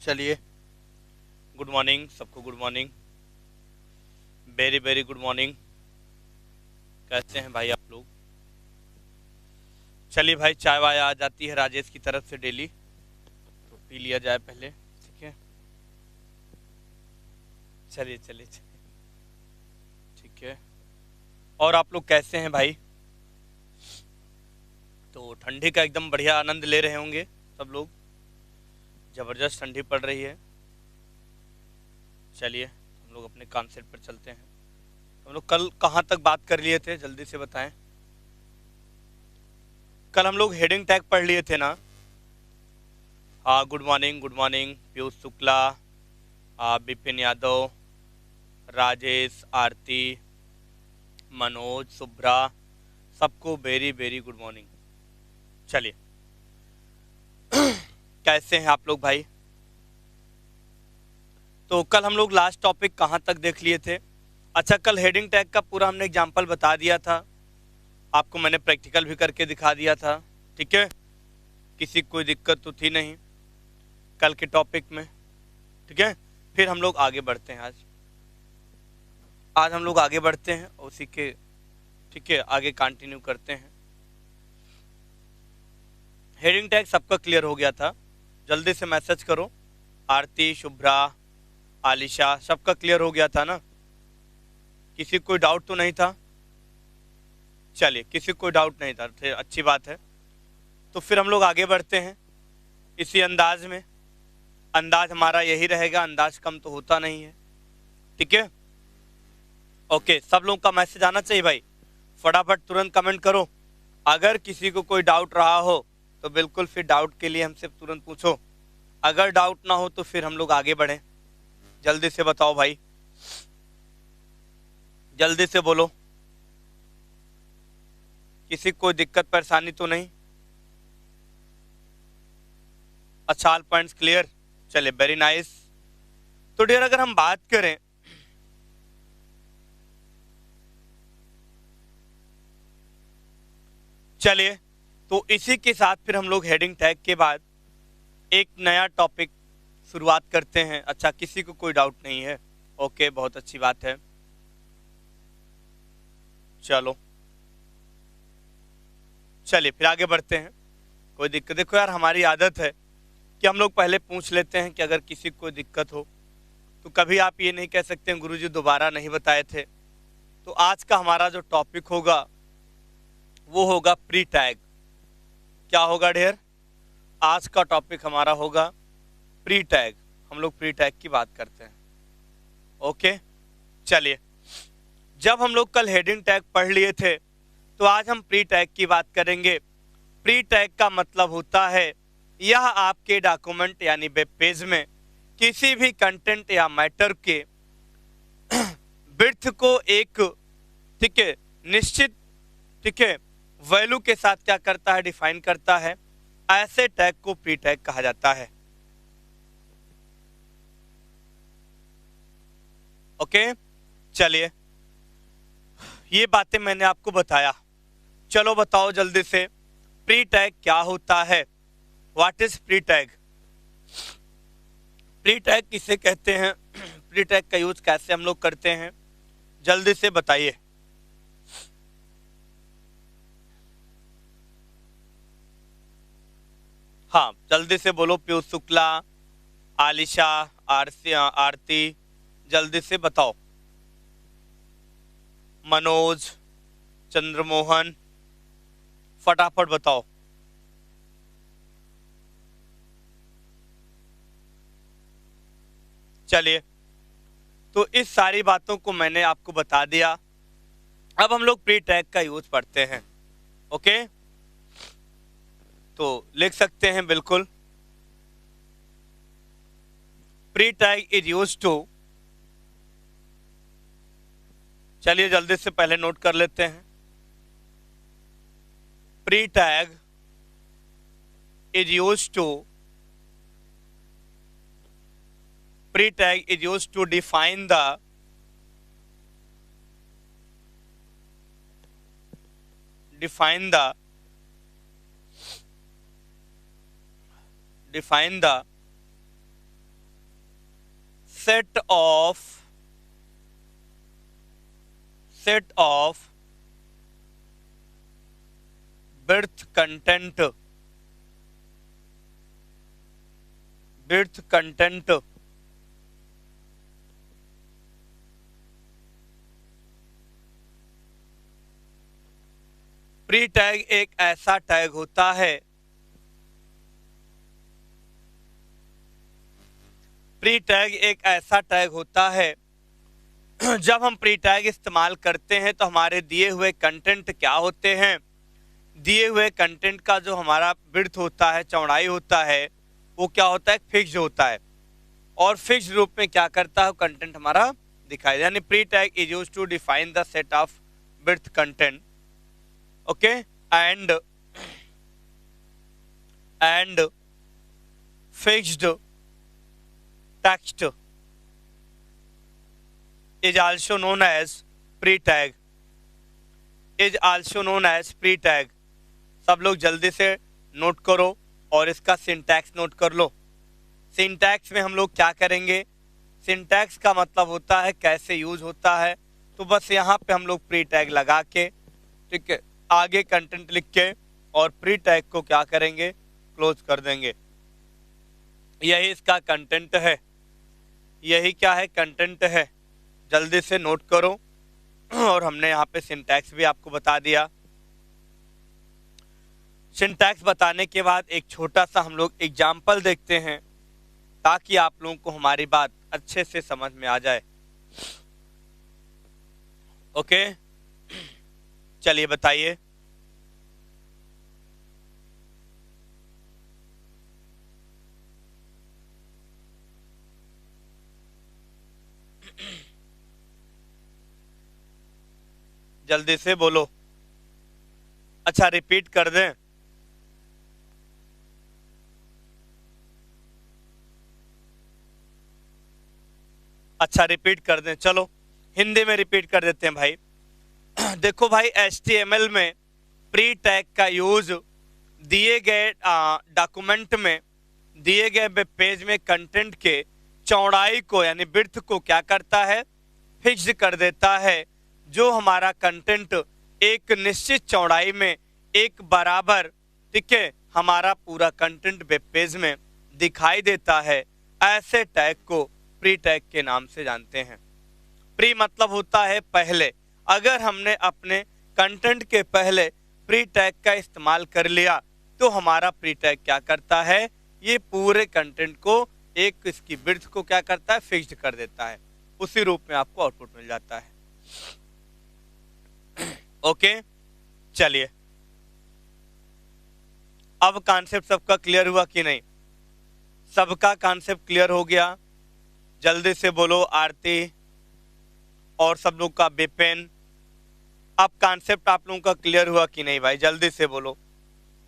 चलिए, good morning सबको, good morning, very very good morning. कैसे हैं भाई आप लोग? चलिए भाई, चाय वाय आ जाती है राजेश की तरफ से डेली, तो पी लिया जाए पहले, ठीक है? चलिए चलिए चलिए, ठीक है। और आप लोग कैसे हैं भाई? तो ठंडी का एकदम बढ़िया आनंद ले रहे होंगे सब लोग। ज़बरदस्त ठंडी पड़ रही है। चलिए हम लोग अपने काम सेट पर चलते हैं। हम लोग कल कहाँ तक बात कर लिए थे, जल्दी से बताएं। कल हम लोग हेडिंग टैग पढ़ लिए थे ना? हाँ, good morning, good morning Piyush Shukla, Vipin Yadav, Rajesh, Aarti, Manoj, Shubhra, सबको वेरी वेरी गुड मॉर्निंग। चलिए, कैसे हैं आप लोग भाई? तो कल हम लोग लास्ट टॉपिक कहाँ तक देख लिए थे? अच्छा, कल हेडिंग टैग का पूरा हमने एग्जाम्पल बता दिया था, आपको मैंने प्रैक्टिकल भी करके दिखा दिया था, ठीक है? किसी को कोई दिक्कत तो थी नहीं कल के टॉपिक में, ठीक है? फिर हम लोग आगे बढ़ते हैं। आज हम लोग आगे बढ़ते हैं उसी के, ठीक है, आगे कंटिन्यू करते हैं। हेडिंग टैग सबका क्लियर हो गया था? जल्दी से मैसेज करो। आरती, शुभ्रा, आलिशा, सबका क्लियर हो गया था ना? किसी को कोई डाउट तो नहीं था? चलिए, किसी को कोई डाउट नहीं था, फिर अच्छी बात है। तो फिर हम लोग आगे बढ़ते हैं इसी अंदाज में। अंदाज हमारा यही रहेगा, अंदाज कम तो होता नहीं है, ठीक है? ओके, सब लोगों का मैसेज आना चाहिए भाई। फटाफट तुरंत कमेंट करो। अगर किसी को कोई डाउट रहा हो तो बिल्कुल फिर डाउट के लिए हमसे तुरंत पूछो। अगर डाउट ना हो तो फिर हम लोग आगे बढ़ें। जल्दी से बताओ भाई, जल्दी से बोलो। किसी को कोई दिक्कत परेशानी तो नहीं? अच्छा, ऑल पॉइंट्स क्लियर। चलिए, वेरी नाइस। तो डियर, अगर हम बात करें चलिए, तो इसी के साथ फिर हम लोग हेडिंग टैग के बाद एक नया टॉपिक शुरुआत करते हैं। अच्छा, किसी को कोई डाउट नहीं है? ओके, बहुत अच्छी बात है। चलो, चलिए फिर आगे बढ़ते हैं। कोई दिक्कत? देखो यार, हमारी आदत है कि हम लोग पहले पूछ लेते हैं कि अगर किसी को कोई दिक्कत हो तो कभी आप ये नहीं कह सकते हैं गुरुजी दोबारा नहीं बताए थे। तो आज का हमारा जो टॉपिक होगा वो होगा प्री टैग। क्या होगा ढेर? आज का टॉपिक हमारा होगा प्री टैग। हम लोग प्री टैग की बात करते हैं। ओके, चलिए, जब हम लोग कल हेडिंग टैग पढ़ लिए थे तो आज हम प्री टैग की बात करेंगे। प्री टैग का मतलब होता है यह आपके डॉक्यूमेंट यानी वेब पेज में किसी भी कंटेंट या मैटर के विड्थ को एक, ठीक है, निश्चित, ठीक है, वैल्यू के साथ क्या करता है, डिफाइन करता है। ऐसे टैग को प्री टैग कहा जाता है। ओके, चलिए, ये बातें मैंने आपको बताया। चलो बताओ जल्दी से, प्री टैग क्या होता है? What is pre tag? Pre tag किसे कहते हैं? प्री टैग का यूज कैसे हम लोग करते हैं? जल्दी से बताइए। हाँ, जल्दी से बोलो। पीयूष शुक्ला, आलिशा, आरती, जल्दी से बताओ। मनोज, चंद्रमोहन, फटाफट बताओ। चलिए, तो इस सारी बातों को मैंने आपको बता दिया। अब हम लोग प्री टैग का यूज पढ़ते हैं। ओके, तो लिख सकते हैं बिल्कुल। Pre tag is use to, चलिए जल्दी से पहले नोट कर लेते हैं। Pre tag is use to, pre tag is use to define the, define the define the set of birth content pre tag एक ऐसा टैग होता है, प्री टैग एक ऐसा टैग होता है जब हम प्री टैग इस्तेमाल करते हैं तो हमारे दिए हुए कंटेंट क्या होते हैं, दिए हुए कंटेंट का जो हमारा विड्थ होता है, चौड़ाई होता है, वो क्या होता है, फिक्स्ड होता है। और फिक्स्ड रूप में क्या करता है, कंटेंट हमारा दिखाई दे, यानी pre tag is used to define the set of width content, okay, and fixed text is also known as pre-tag, is also known as pre-tag। सब लोग जल्दी से नोट करो और इसका सिंटैक्स नोट कर लो। सिंटैक्स में हम लोग क्या करेंगे, सिंटैक्स का मतलब होता है कैसे यूज होता है, तो बस यहाँ पे हम लोग प्री टैग लगा के, ठीक है, आगे कंटेंट लिख के और प्री टैग को क्या करेंगे, क्लोज कर देंगे। यही इसका कंटेंट है, यही क्या है, कंटेंट है। जल्दी से नोट करो। और हमने यहाँ पे सिंटैक्स भी आपको बता दिया। सिंटैक्स बताने के बाद एक छोटा सा हम लोग एग्जाम्पल देखते हैं ताकि आप लोगों को हमारी बात अच्छे से समझ में आ जाए। ओके, चलिए बताइए। जल्दी से बोलो। अच्छा, रिपीट कर दें। अच्छा, रिपीट कर दें, चलो हिंदी में रिपीट कर देते हैं भाई। देखो भाई, HTML में प्री टैग का यूज दिए गए डॉक्यूमेंट में, दिए गए वेब पेज में कंटेंट के चौड़ाई को यानी विड्थ को क्या करता है, फिक्स कर देता है। जो हमारा कंटेंट एक निश्चित चौड़ाई में एक बराबर, ठीक है, हमारा पूरा कंटेंट वेब पेज में दिखाई देता है, ऐसे टैग को प्री टैग के नाम से जानते हैं। प्री मतलब होता है पहले। अगर हमने अपने कंटेंट के पहले प्री टैग का इस्तेमाल कर लिया तो हमारा प्री टैग क्या करता है, ये पूरे कंटेंट को एक इसकी विड्थ को क्या करता है, फिक्स्ड कर देता है। उसी रूप में आपको आउटपुट मिल जाता है। ओके, चलिए अब कॉन्सेप्ट सबका क्लियर हुआ कि नहीं? सबका कॉन्सेप्ट क्लियर हो गया? जल्दी से बोलो आरती और सब लोग का विपिन। अब कॉन्सेप्ट आप लोगों का क्लियर हुआ कि नहीं भाई? जल्दी से बोलो।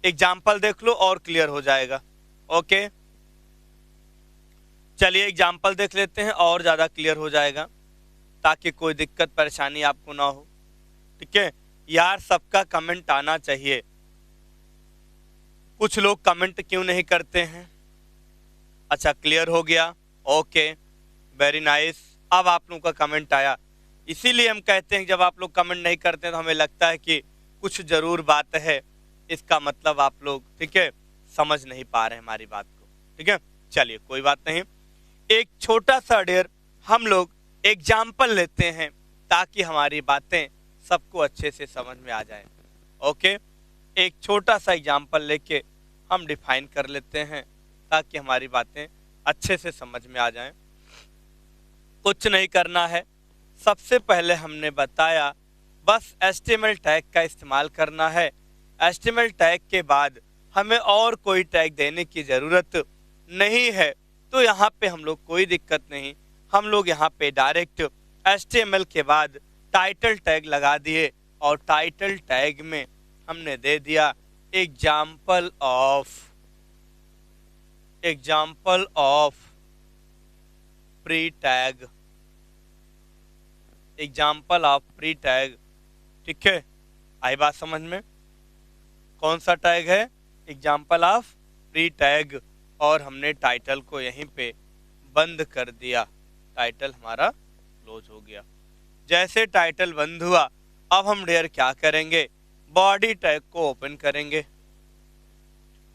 एग्जाम्पल देख लो और क्लियर हो जाएगा। ओके, चलिए एग्जाम्पल देख लेते हैं और ज़्यादा क्लियर हो जाएगा ताकि कोई दिक्कत परेशानी आपको ना हो। ठीक है यार, सबका कमेंट आना चाहिए। कुछ लोग कमेंट क्यों नहीं करते हैं? अच्छा, क्लियर हो गया। Okay, very nice. अब आप लोगों का कमेंट आया। इसीलिए हम कहते हैं जब आप लोग कमेंट नहीं करते तो हमें लगता है कि कुछ जरूर बात है। इसका मतलब आप लोग, ठीक है, समझ नहीं पा रहे हमारी बात को। ठीक है, चलिए कोई बात नहीं। एक छोटा सा डेयर हम लोग एग्जाम्पल लेते हैं ताकि हमारी बातें सबको अच्छे से समझ में आ जाए। ओके, एक छोटा सा एग्जाम्पल लेके हम डिफाइन कर लेते हैं ताकि हमारी बातें अच्छे से समझ में आ जाएं। कुछ नहीं करना है। सबसे पहले हमने बताया बस HTML टैग का इस्तेमाल करना है। HTML टैग के बाद हमें और कोई टैग देने की ज़रूरत नहीं है। तो यहाँ पे हम लोग कोई दिक्कत नहीं, हम लोग यहाँ पे डायरेक्ट HTML के बाद टाइटल टैग लगा दिए और टाइटल टैग में हमने दे दिया example of pre tag, example of pre tag. ठीक है, आई बात समझ में? कौन सा टैग है? Example of pre tag. और हमने टाइटल को यहीं पे बंद कर दिया। टाइटल हमारा क्लोज हो गया। जैसे टाइटल बंद हुआ, अब हम डियर क्या करेंगे, बॉडी टैग को ओपन करेंगे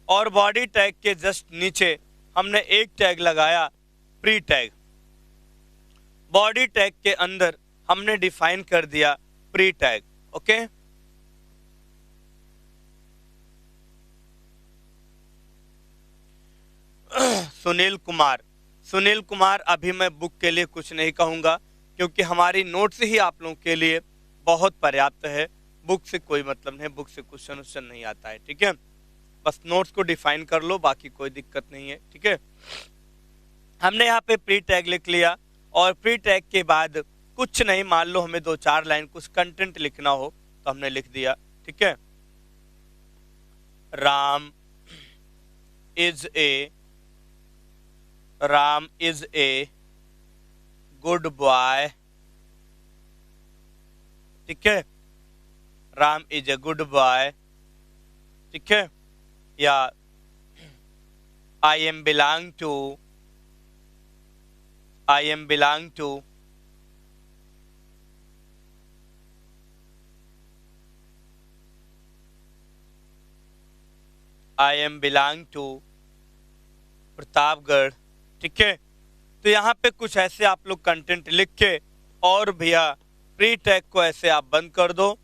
और बॉडी टैग के जस्ट नीचे हमने एक टैग लगाया, प्री टैग। बॉडी टैग के अंदर हमने डिफाइन कर दिया pre tag. Okay, Sunil Kumar अभी मैं बुक के लिए कुछ नहीं कहूंगा, क्योंकि हमारी नोट्स ही आप लोगों के लिए बहुत पर्याप्त है। बुक से कोई मतलब नहीं, बुक से क्वेश्चन नहीं आता है, ठीक है। बस नोट्स को डिफाइन कर लो, बाकी कोई दिक्कत नहीं है, ठीक है। हमने यहाँ पे प्री टैग लिख लिया और प्री टैग के बाद कुछ नहीं, मान लो हमें 2-4 लाइन कुछ कंटेंट लिखना हो तो हमने लिख दिया, ठीक है। Ram is a good boy, ठीक है। Ram is a good boy, ठीक है। या I am belong to Pratapgarh, ठीक है। तो यहाँ पे कुछ ऐसे आप लोग कंटेंट लिख के, और भैया प्री टैग को ऐसे आप बंद कर दो,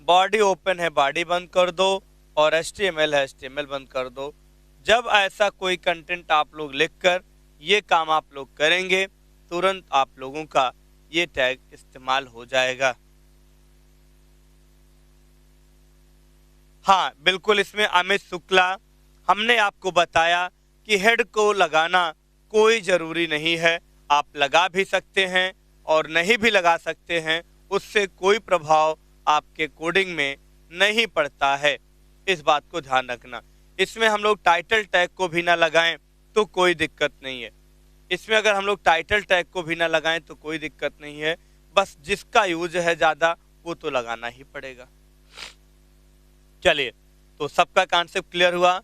बॉडी ओपन है बॉडी बंद कर दो, और HTML है HTML बंद कर दो। जब ऐसा कोई कंटेंट आप लोग लिखकर ये काम आप लोग करेंगे, तुरंत आप लोगों का ये टैग इस्तेमाल हो जाएगा। हाँ बिल्कुल, इसमें अमित शुक्ला, हमने आपको बताया कि हेड को लगाना कोई जरूरी नहीं है, आप लगा भी सकते हैं और नहीं भी लगा सकते हैं, उससे कोई प्रभाव आपके कोडिंग में नहीं पड़ता है, इस बात को ध्यान रखना। इसमें हम लोग टाइटल टैग को भी ना लगाएं तो कोई दिक्कत नहीं है। इसमें अगर हम लोग टाइटल टैग को भी ना लगाएं तो कोई दिक्कत नहीं है, बस जिसका यूज है ज्यादा वो तो लगाना ही पड़ेगा। चलिए, तो सबका कॉन्सेप्ट क्लियर हुआ।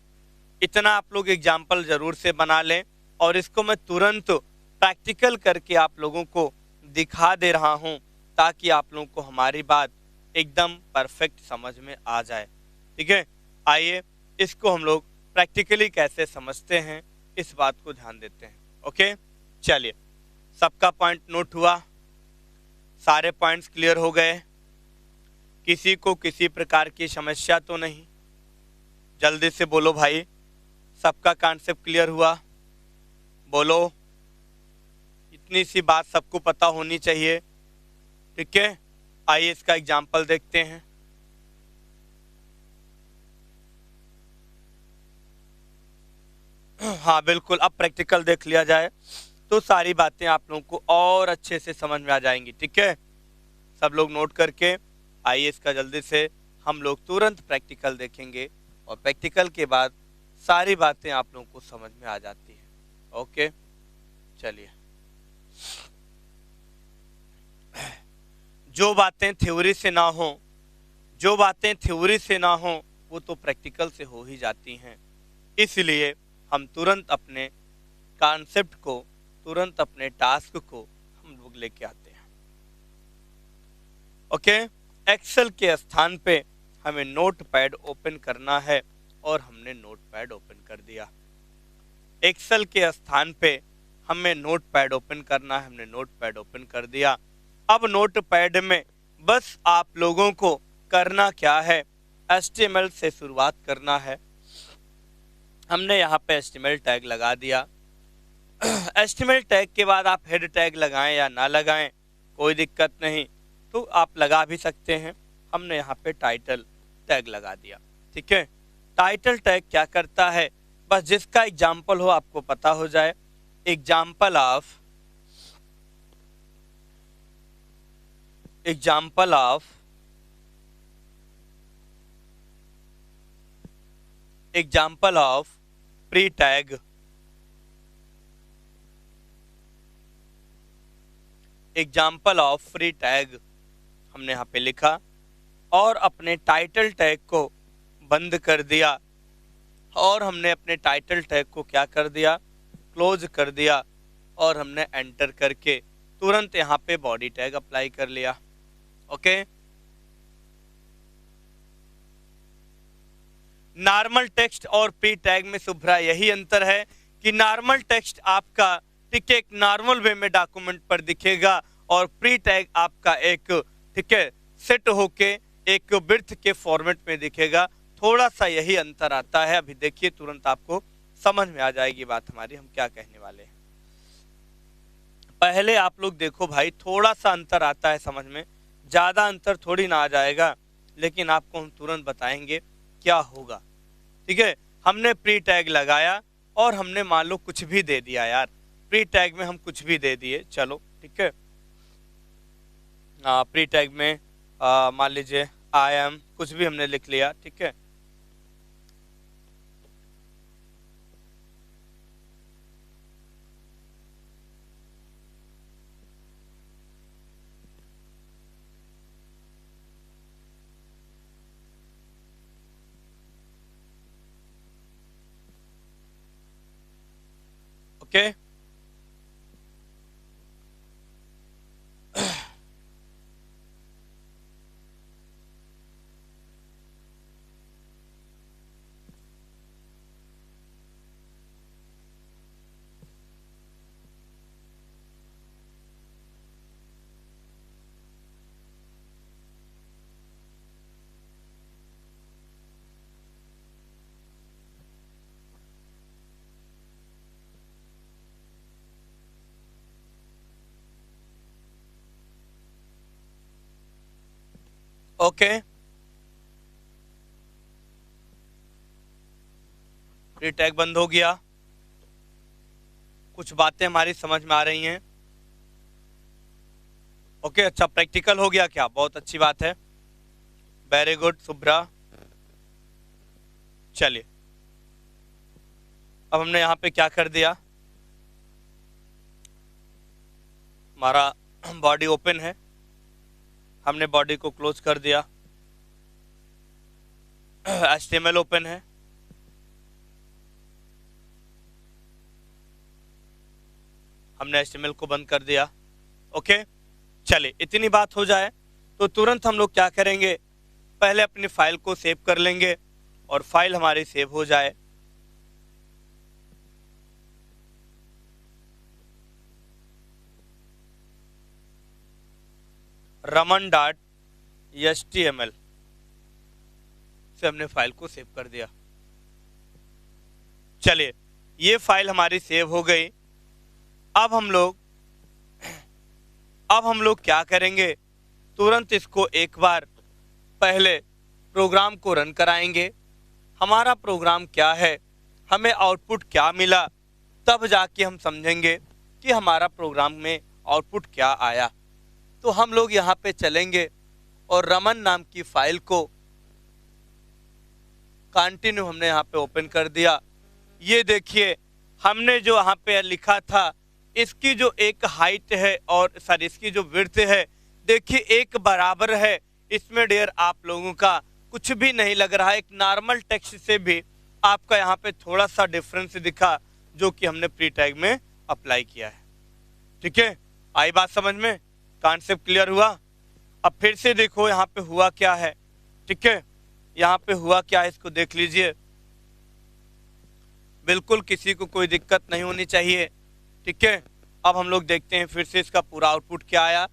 इतना आप लोग एग्जाम्पल जरूर से बना लें, और इसको मैं तुरंत प्रैक्टिकल करके आप लोगों को दिखा दे रहा हूं, ताकि आप लोगों को हमारी बात एकदम परफेक्ट समझ में आ जाए, ठीक है। आइए इसको हम लोग प्रैक्टिकली कैसे समझते हैं, इस बात को ध्यान देते हैं। ओके, चलिए, सबका पॉइंट नोट हुआ, सारे पॉइंट्स क्लियर हो गए, किसी को किसी प्रकार की समस्या तो नहीं? जल्दी से बोलो भाई, सबका कॉन्सेप्ट क्लियर हुआ? बोलो, इतनी सी बात सबको पता होनी चाहिए, ठीक है। आइए इसका एग्जाम्पल देखते हैं। हाँ बिल्कुल, अब प्रैक्टिकल देख लिया जाए तो सारी बातें आप लोगों को और अच्छे से समझ में आ जाएंगी, ठीक है। सब लोग नोट करके आइए इसका जल्दी से हम लोग तुरंत प्रैक्टिकल देखेंगे, और प्रैक्टिकल के बाद सारी बातें आप लोगों को समझ में आ जाती हैं। ओके, चलिए, जो बातें थ्योरी से ना हो वो तो प्रैक्टिकल से हो ही जाती हैं, इसलिए हम तुरंत अपने कॉन्सेप्ट को, तुरंत अपने टास्क को हम लोग लेके आते हैं। ओके, एक्सेल के स्थान पे हमें नोटपैड ओपन करना है, और हमने नोटपैड ओपन कर दिया। एक्सेल के स्थान पे हमें नोटपैड ओपन करना है, हमने नोटपैड ओपन कर दिया। अब नोटपैड में बस आप लोगों को करना क्या है, HTML से शुरुआत करना है। हमने यहाँ पे HTML टैग लगा दिया। HTML टैग के बाद आप हेड टैग लगाएं या ना लगाएं कोई दिक्कत नहीं, तो आप लगा भी सकते हैं। हमने यहाँ पे टाइटल टैग लगा दिया, ठीक है। टाइटल टैग क्या करता है, बस जिसका एग्जाम्पल हो आपको पता हो जाए। Example of pre tag, example of free tag हमने यहाँ पे लिखा, और अपने टाइटल टैग को बंद कर दिया, और हमने अपने टाइटल टैग को क्या कर दिया, क्लोज कर दिया, और हमने एंटर करके तुरंत यहाँ पे बॉडी टैग अप्लाई कर लिया। ओके, नॉर्मल टेक्स्ट और प्री टैग में शुभ्रा यही अंतर है कि नॉर्मल टेक्स्ट आपका ठीक है एक नॉर्मल वे में डॉक्यूमेंट पर दिखेगा और प्री टैग आपका एक ठीक है सेट होके एक वृत्त के फॉर्मेट में दिखेगा। थोड़ा सा यही अंतर आता है। अभी देखिए तुरंत आपको समझ में आ जाएगी बात हमारी, हम क्या कहने वाले हैं। पहले आप लोग देखो भाई, थोड़ा सा अंतर आता है समझ में, ज्यादा अंतर थोड़ी ना आ जाएगा, लेकिन आपको हम तुरंत बताएंगे क्या होगा। ठीक है, हमने प्री टैग लगाया और हमने मान लो कुछ भी दे दिया यार, प्री टैग में हम कुछ भी दे दिए, चलो ठीक है। प्री टैग में मान लीजिए आई एम, कुछ भी हमने लिख लिया, ठीक है। ओके, ओके, प्री टैग बंद हो गया। कुछ बातें हमारी समझ में आ रही हैं। ओके, अच्छा प्रैक्टिकल हो गया क्या? बहुत अच्छी बात है, वेरी गुड शुभ्रा। चलिए अब हमने यहां पे क्या कर दिया, हमारा बॉडी ओपन है, हमने बॉडी को क्लोज कर दिया। HTML ओपन है, हमने HTML को बंद कर दिया। ओके, चलिए इतनी बात हो जाए तो तुरंत हम लोग क्या करेंगे, पहले अपनी फाइल को सेव कर लेंगे और फाइल हमारी सेव हो जाए। raman.html से हमने फाइल को सेव कर दिया। चलिए ये फाइल हमारी सेव हो गई। अब हम लोग क्या करेंगे, तुरंत इसको एक बार पहले प्रोग्राम को रन कराएंगे। हमारा प्रोग्राम क्या है, हमें आउटपुट क्या मिला, तब जाके हम समझेंगे कि हमारा प्रोग्राम में आउटपुट क्या आया। तो हम लोग यहाँ पे चलेंगे और रमन नाम की फाइल को कंटिन्यू हमने यहाँ पे ओपन कर दिया। ये देखिए हमने जो यहाँ पे लिखा था, इसकी जो एक हाइट है और सॉरी इसकी जो विड्थ है, देखिए एक बराबर है। इसमें डियर आप लोगों का कुछ भी नहीं लग रहा है। एक नॉर्मल टेक्स्ट से भी आपका यहाँ पे थोड़ा सा डिफरेंस दिखा, जो कि हमने प्री टैग में अप्लाई किया है। ठीक है, आई बात समझ में, कॉन्सेप्ट क्लियर हुआ। अब फिर से देखो यहाँ पे हुआ क्या है। ठीक है, यहाँ पे हुआ क्या है इसको देख लीजिए, बिल्कुल किसी को कोई दिक्कत नहीं होनी चाहिए। ठीक है, अब हम लोग देखते हैं फिर से इसका पूरा आउटपुट क्या आया।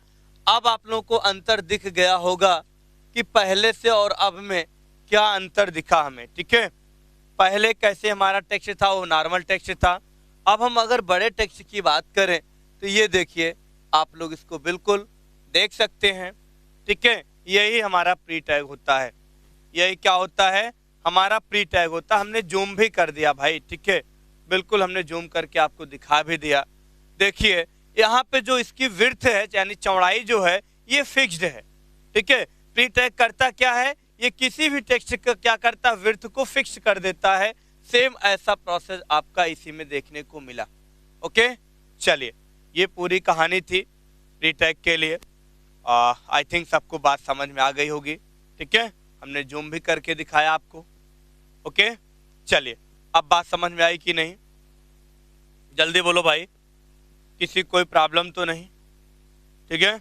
अब आप लोगों को अंतर दिख गया होगा कि पहले से और अब में क्या अंतर दिखा हमें। ठीक है, पहले कैसे हमारा टेक्स्ट था, वो नॉर्मल टेक्स्ट था। अब हम अगर बड़े टेक्स्ट की बात करें तो ये देखिए आप लोग इसको बिल्कुल देख सकते हैं। ठीक है, यही हमारा प्री टैग होता है। यही क्या होता है, हमारा प्री टैग होता है। हमने जूम भी कर दिया भाई। ठीक है, बिल्कुल हमने जूम करके आपको दिखा भी दिया। देखिए यहाँ पे जो इसकी विड्थ है यानी चौड़ाई जो है ये फिक्स्ड है। ठीक है, प्री टैग करता क्या है, ये किसी भी टेक्स्ट का क्या करता है, विड्थ को फिक्स कर देता है। सेम ऐसा प्रोसेस आपका इसी में देखने को मिला। ओके, चलिए ये पूरी कहानी थी प्री टैग के लिए। आई थिंक सबको बात समझ में आ गई होगी। ठीक है, हमने जूम भी करके दिखाया आपको। ओके, चलिए अब बात समझ में आई कि नहीं, जल्दी बोलो भाई, किसी कोई प्रॉब्लम तो नहीं। ठीक है।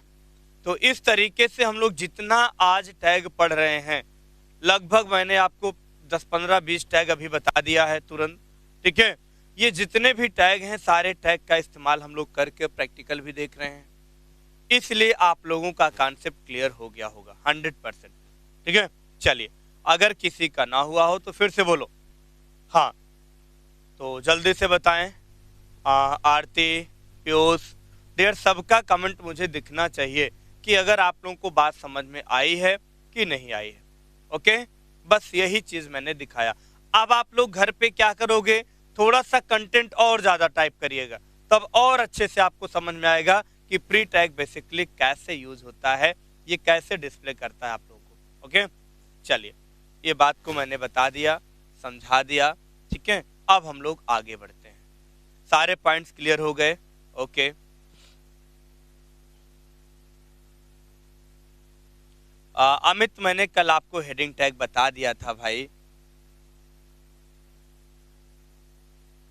तो इस तरीके से हम लोग जितना आज टैग पढ़ रहे हैं, लगभग मैंने आपको 10, 15, 20 टैग अभी बता दिया है तुरंत, ठीक है। ये जितने भी टैग हैं सारे टैग का इस्तेमाल हम लोग करके प्रैक्टिकल भी देख रहे हैं, इसलिए आप लोगों का कॉन्सेप्ट क्लियर हो गया होगा 100%, ठीक है। चलिए, अगर किसी का ना हुआ हो तो फिर से बोलो। हाँ, तो जल्दी से बताएं। आरती, पीयूष, देर सबका कमेंट मुझे दिखना चाहिए कि अगर आप लोगों को बात समझ में आई है कि नहीं आई है। ओके, बस यही चीज मैंने दिखाया। अब आप लोग घर पे क्या करोगे, थोड़ा सा कंटेंट और ज्यादा टाइप करिएगा, तब और अच्छे से आपको समझ में आएगा कि प्री टैग बेसिकली कैसे यूज होता है, ये कैसे डिस्प्ले करता है आप लोगों को। ओके, चलिए, ये बात को मैंने बता दिया, समझा दिया, ठीक है। अब हम लोग आगे बढ़ते हैं। सारे पॉइंट्स क्लियर हो गए? ओके। अमित, मैंने कल आपको हेडिंग टैग बता दिया था भाई,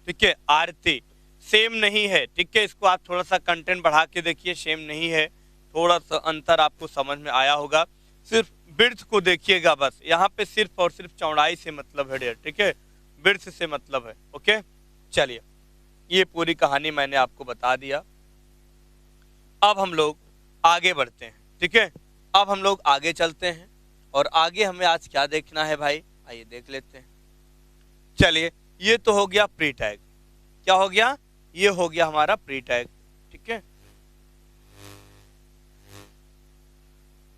ठीक है। आरती, सेम नहीं है, ठीक है। इसको आप थोड़ा सा कंटेंट बढ़ा के देखिए, सेम नहीं है, थोड़ा सा अंतर आपको समझ में आया होगा। सिर्फ विड्थ को देखिएगा, बस यहाँ पे सिर्फ और सिर्फ चौड़ाई से मतलब है डियर, ठीक है, विड्थ से मतलब है। ओके, चलिए, ये पूरी कहानी मैंने आपको बता दिया। अब हम लोग आगे बढ़ते हैं, ठीक है। अब हम लोग आगे चलते हैं, और आगे हमें आज क्या देखना है भाई, आइए देख लेते हैं। चलिए, ये तो हो गया प्री टैग। क्या हो गया? ये हो गया हमारा प्री टैग, ठीक है।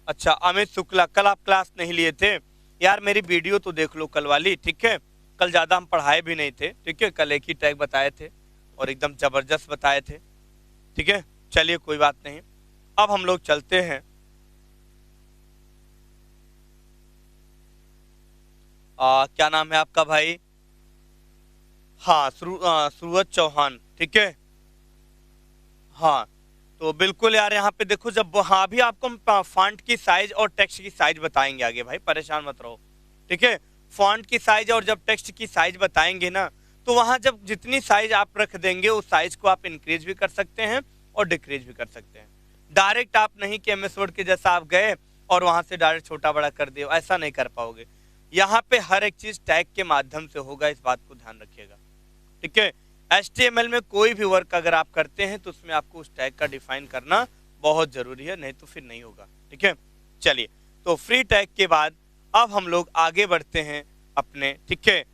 अच्छा, अमित शुक्ला, कल आप क्लास नहीं लिए थे यार, मेरी वीडियो तो देख लो कल वाली, ठीक है। कल ज्यादा हम पढ़ाए भी नहीं थे, ठीक है। कल एक ही टैग बताए थे और एकदम जबरदस्त बताए थे, ठीक है। चलिए, कोई बात नहीं। अब हम लोग चलते हैं क्या नाम है आपका भाई? हाँ, सूरज चौहान, ठीक है। हाँ, तो बिल्कुल यार, यहाँ पे देखो, जब हाँ भी आपको हम फॉन्ट की साइज और टेक्स्ट की साइज बताएंगे आगे भाई, परेशान मत रहो, ठीक है। फॉन्ट की साइज और जब टेक्स्ट की साइज बताएंगे ना, तो वहां जब जितनी साइज आप रख देंगे उस साइज को आप इंक्रीज भी कर सकते हैं और डिक्रीज भी कर सकते हैं। डायरेक्ट आप नहीं कि एमएस वर्ड के जैसा आप गए और वहां से डायरेक्ट छोटा बड़ा कर दिया, ऐसा नहीं कर पाओगे। यहाँ पे हर एक चीज टैग के माध्यम से होगा, इस बात को ध्यान रखिएगा, ठीक है। HTML में कोई भी वर्क अगर आप करते हैं तो उसमें आपको उस टैग का डिफाइन करना बहुत जरूरी है, नहीं तो फिर नहीं होगा, ठीक है। चलिए, तो फ्री टैग के बाद अब हम लोग आगे बढ़ते हैं अपने, ठीक है,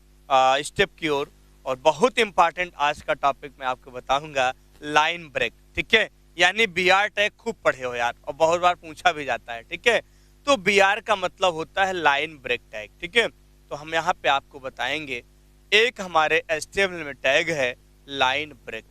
स्टेप की ओर। और बहुत इंपॉर्टेंट आज का टॉपिक मैं आपको बताऊंगा, लाइन ब्रेक, ठीक है। यानी BR टैग खूब पढ़े हो यार, और बहुत बार पूछा भी जाता है, ठीक है। तो BR का मतलब होता है लाइन ब्रेक टैग, ठीक है। तो हम यहाँ पे आपको बताएंगे, एक हमारे HTML में टैग है लाइन ब्रेक,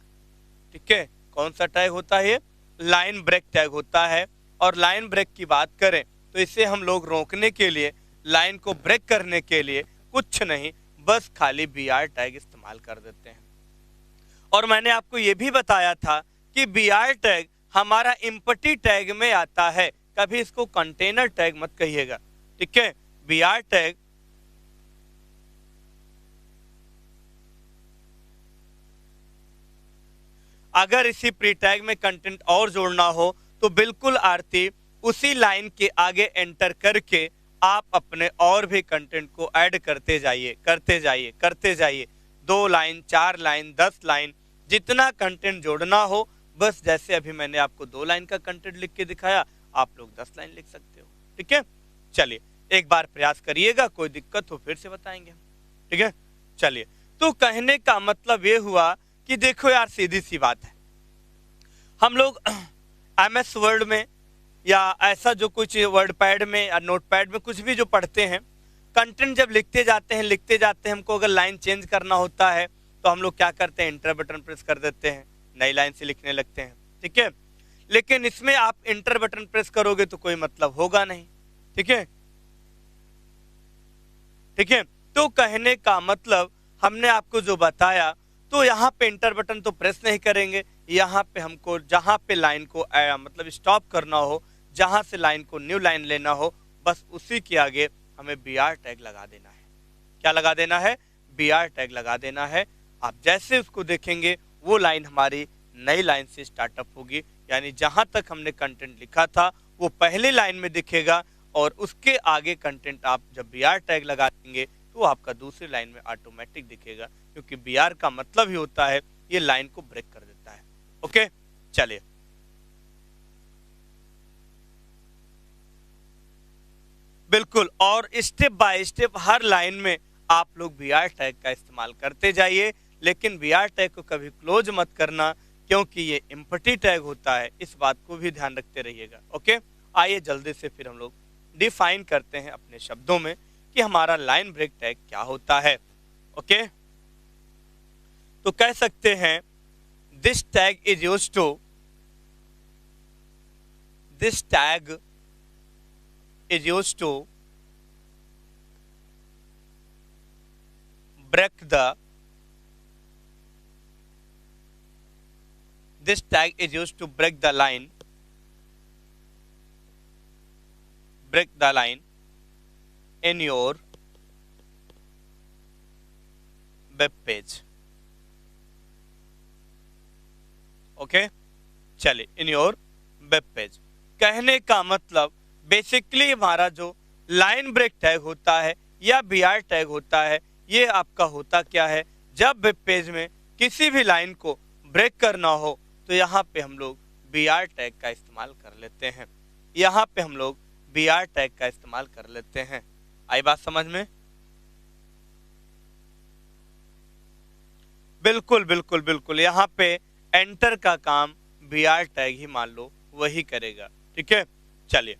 ठीक है। कौन सा टैग होता है? लाइन ब्रेक टैग होता है। और लाइन ब्रेक की बात करें तो इसे हम लोग रोकने के लिए, लाइन को ब्रेक करने के लिए कुछ नहीं, बस खाली BR टैग इस्तेमाल कर देते हैं। और मैंने आपको यह भी बताया था कि BR टैग हमारा एम्प्टी टैग में आता है, कभी इसको कंटेनर टैग मत कहिएगा, ठीक है। BR टैग अगर इसी प्री टैग में कंटेंट और जोड़ना हो तो बिल्कुल आरती, उसी लाइन के आगे एंटर करके आप अपने और भी कंटेंट को ऐड करते जाइए, करते जाइए, करते जाइए। 2 लाइन, 4 लाइन, 10 लाइन, जितना कंटेंट जोड़ना हो, बस जैसे अभी मैंने आपको 2 लाइन का कंटेंट लिख के दिखाया, आप लोग 10 लाइन लिख सकते हो, ठीक है। चलिए, एक बार प्रयास करिएगा, कोई दिक्कत हो फिर से बताएंगे हम, ठीक है। चलिए, तो कहने का मतलब ये हुआ कि देखो यार, सीधी सी बात है, हम लोग MS वर्ड में या ऐसा जो कुछ वर्ड पैड में या नोट पैड में कुछ भी जो पढ़ते हैं, कंटेंट जब लिखते जाते हैं, हमको अगर लाइन चेंज करना होता है तो हम लोग क्या करते हैं, इंटर बटन प्रेस कर देते हैं, नई लाइन से लिखने लगते हैं, ठीक है। लेकिन इसमें आप इंटर बटन प्रेस करोगे तो कोई मतलब होगा नहीं, ठीक है, ठीक है। तो कहने का मतलब हमने आपको जो बताया, तो यहाँ पे इंटर बटन तो प्रेस नहीं करेंगे, यहाँ पे हमको जहाँ पे लाइन को मतलब स्टॉप करना हो, जहाँ से लाइन को न्यू लाइन लेना हो, बस उसी के आगे हमें BR टैग लगा देना है। क्या लगा देना है? BR टैग लगा देना है। आप जैसे उसको देखेंगे वो लाइन हमारी नई लाइन से स्टार्टअप होगी, यानी जहां तक हमने कंटेंट लिखा था वो पहली लाइन में दिखेगा और उसके आगे कंटेंट आप जब बी आर टैग लगा देंगे तो आपका दूसरी लाइन में ऑटोमेटिक दिखेगा, क्योंकि बी आर का मतलब ही होता है ये लाइन को ब्रेक कर देता है। ओके, चलिए बिल्कुल, और step by step her line में आप लोग बी आर टैग का इस्तेमाल करते जाइए, लेकिन बी आर टैग को कभी क्लोज मत करना क्योंकि ये एम्प्टी टैग होता है, इस बात को भी ध्यान रखते रहिएगा। ओके, आइए जल्दी से फिर हम लोग डिफाइन करते हैं अपने शब्दों में कि हमारा लाइन ब्रेक टैग क्या होता है। ओके, तो कह सकते हैं this tag is used to this tag is used to break the this tag is used to break the line in your web page। Okay, चलिए इन योर वेब पेज कहने का मतलब बेसिकली हमारा जो लाइन ब्रेक टैग होता है या B R tag होता है, ये आपका होता क्या है, जब वेब पेज में किसी भी लाइन को ब्रेक करना हो तो यहाँ पे हम लोग बी आर टैग का इस्तेमाल कर लेते हैं। यहाँ पे हम लोग बी आर टैग का इस्तेमाल कर लेते हैं। आई बात समझ में? बिल्कुल बिल्कुल बिल्कुल, यहाँ पे एंटर का काम बी आर टैग ही मान लो वही करेगा। ठीक है, चलिए